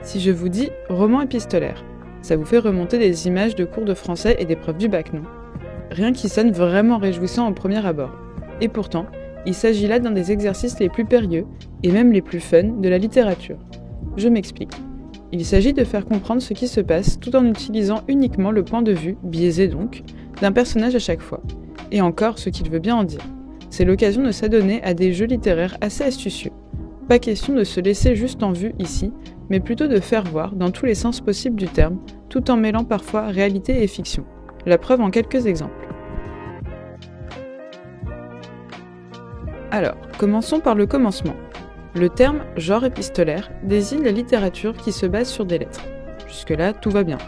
Si je vous dis roman épistolaire, ça vous fait remonter des images de cours de français et d'épreuves du bac, non? Rien qui sonne vraiment réjouissant au premier abord. Et pourtant, il s'agit là d'un des exercices les plus périlleux, et même les plus fun, de la littérature. Je m'explique. Il s'agit de faire comprendre ce qui se passe tout en utilisant uniquement le point de vue, biaisé donc, d'un personnage à chaque fois. Et encore ce qu'il veut bien en dire. C'est l'occasion de s'adonner à des jeux littéraires assez astucieux. Pas question de se laisser juste en vue ici, mais plutôt de faire voir, dans tous les sens possibles du terme, tout en mêlant parfois réalité et fiction. La preuve en quelques exemples. Alors, commençons par le commencement. Le terme « genre épistolaire » désigne la littérature qui se base sur des lettres. Jusque-là, tout va bien.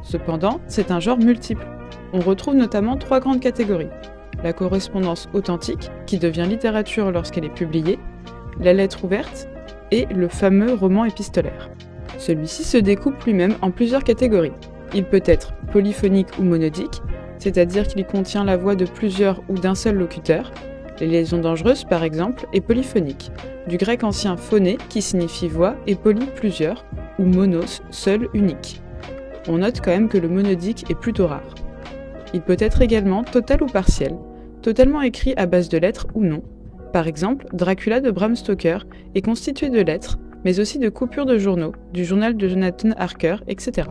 Cependant, c'est un genre multiple. On retrouve notamment 3 grandes catégories. La correspondance authentique, qui devient littérature lorsqu'elle est publiée, la lettre ouverte et le fameux roman épistolaire. Celui-ci se découpe lui-même en plusieurs catégories. Il peut être polyphonique ou monodique, c'est-à-dire qu'il contient la voix de plusieurs ou d'un seul locuteur. Les liaisons dangereuses, par exemple, est polyphonique, du grec ancien phoné qui signifie voix et poly plusieurs, ou monos, seul, unique. On note quand même que le monodique est plutôt rare. Il peut être également total ou partiel, totalement écrit à base de lettres ou non. Par exemple, Dracula de Bram Stoker est constitué de lettres, mais aussi de coupures de journaux, du journal de Jonathan Harker, etc.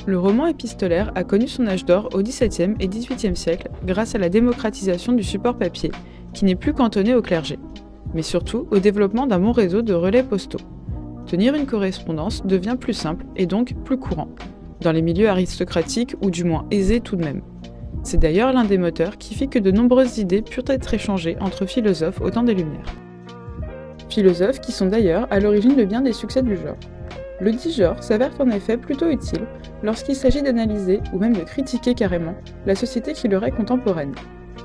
Le roman épistolaire a connu son âge d'or au XVIIe et XVIIIe siècle grâce à la démocratisation du support papier, qui n'est plus cantonné au clergé, mais surtout au développement d'un bon réseau de relais postaux. Tenir une correspondance devient plus simple et donc plus courant, dans les milieux aristocratiques ou du moins aisés tout de même. C'est d'ailleurs l'un des moteurs qui fit que de nombreuses idées purent être échangées entre philosophes au temps des Lumières. Philosophes qui sont d'ailleurs à l'origine de bien des succès du genre. Le dit genre s'avère en effet plutôt utile lorsqu'il s'agit d'analyser, ou même de critiquer carrément, la société qui leur est contemporaine.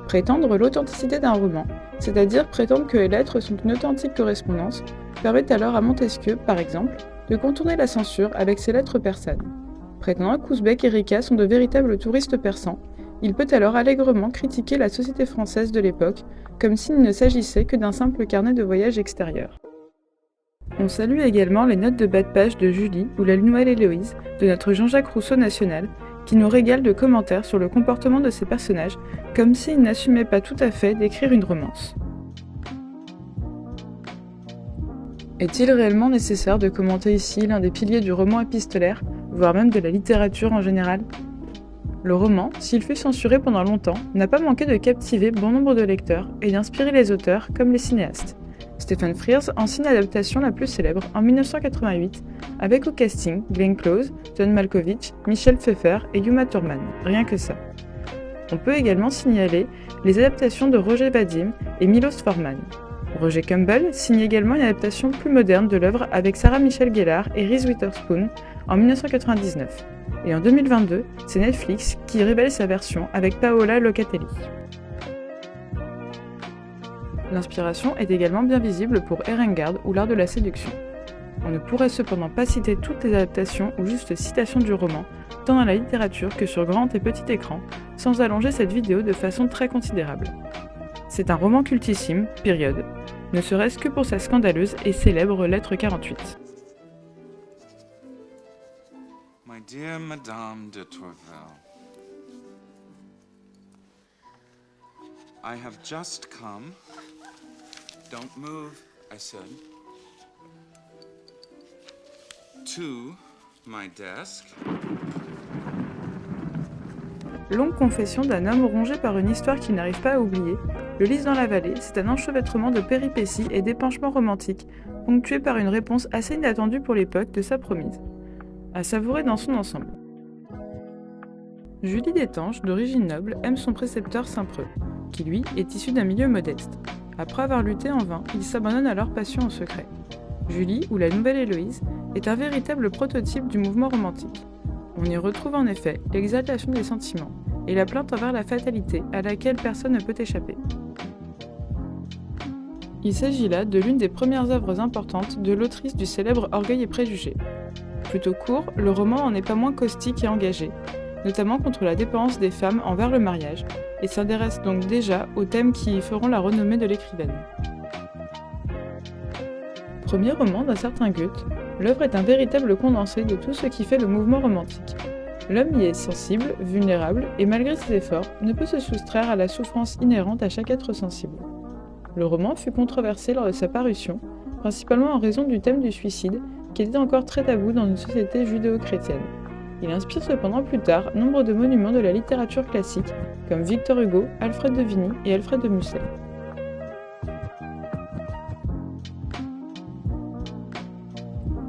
Prétendre l'authenticité d'un roman, c'est-à-dire prétendre que les lettres sont une authentique correspondance, permet alors à Montesquieu, par exemple, de contourner la censure avec ses lettres persanes. Prétendant qu'Ouzbek et Rika sont de véritables touristes persans, il peut alors allègrement critiquer la société française de l'époque, comme s'il ne s'agissait que d'un simple carnet de voyage extérieur. On salue également les notes de bas de page de Julie ou la Nouvelle Héloïse de notre Jean-Jacques Rousseau national, qui nous régale de commentaires sur le comportement de ces personnages, comme s'ils n'assumaient pas tout à fait d'écrire une romance. Est-il réellement nécessaire de commenter ici l'un des piliers du roman épistolaire, voire même de la littérature en général ? Le roman, s'il fut censuré pendant longtemps, n'a pas manqué de captiver bon nombre de lecteurs et d'inspirer les auteurs comme les cinéastes. Stephen Frears en signe l'adaptation la plus célèbre en 1988, avec au casting Glenn Close, John Malkovich, Michelle Pfeiffer et Uma Thurman, rien que ça. On peut également signaler les adaptations de Roger Vadim et Milos Forman. Roger Campbell signe également une adaptation plus moderne de l'œuvre avec Sarah Michelle Gellar et Reese Witherspoon en 1999. Et en 2022, c'est Netflix qui révèle sa version avec Paola Locatelli. L'inspiration est également bien visible pour Erengard ou l'art de la séduction. On ne pourrait cependant pas citer toutes les adaptations ou juste citations du roman, tant dans la littérature que sur grand et petit écran, sans allonger cette vidéo de façon très considérable. C'est un roman cultissime, période, ne serait-ce que pour sa scandaleuse et célèbre lettre 48. My dear Madame de Tourvel, I have just come. Don't move, I said. To my desk. Longue confession d'un homme rongé par une histoire qu'il n'arrive pas à oublier, Le Lys dans la vallée, c'est un enchevêtrement de péripéties et d'épanchements romantiques, ponctué par une réponse assez inattendue pour l'époque de sa promise. À savourer dans son ensemble. Julie Destange, d'origine noble, aime son précepteur Saint-Preux, qui lui est issu d'un milieu modeste. Après avoir lutté en vain, ils s'abandonnent à leur passion en secret. Julie, ou la Nouvelle Héloïse, est un véritable prototype du mouvement romantique. On y retrouve en effet l'exaltation des sentiments et la plainte envers la fatalité à laquelle personne ne peut échapper. Il s'agit là de l'une des premières œuvres importantes de l'autrice du célèbre Orgueil et Préjugés. Plutôt court, le roman en est pas moins caustique et engagé, notamment contre la dépendance des femmes envers le mariage, et s'intéresse donc déjà aux thèmes qui feront la renommée de l'écrivaine. Premier roman d'un certain Goethe, l'œuvre est un véritable condensé de tout ce qui fait le mouvement romantique. L'homme y est sensible, vulnérable, et malgré ses efforts, ne peut se soustraire à la souffrance inhérente à chaque être sensible. Le roman fut controversé lors de sa parution, principalement en raison du thème du suicide, qui était encore très tabou dans une société judéo-chrétienne. Il inspire cependant plus tard nombre de monuments de la littérature classique, comme Victor Hugo, Alfred de Vigny et Alfred de Musset.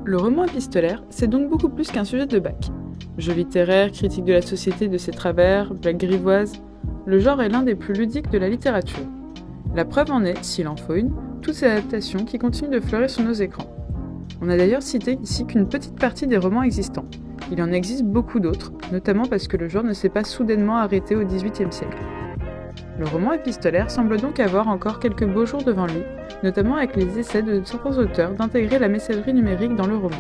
Le roman épistolaire, c'est donc beaucoup plus qu'un sujet de bac. Jeu littéraire, critique de la société et de ses travers, blague grivoise, le genre est l'un des plus ludiques de la littérature. La preuve en est, s'il en faut une, toutes ces adaptations qui continuent de fleurir sur nos écrans. On a d'ailleurs cité ici qu'une petite partie des romans existants. Il en existe beaucoup d'autres, notamment parce que le genre ne s'est pas soudainement arrêté au XVIIIe siècle. Le roman épistolaire semble donc avoir encore quelques beaux jours devant lui, notamment avec les essais de certains auteurs d'intégrer la messagerie numérique dans le roman.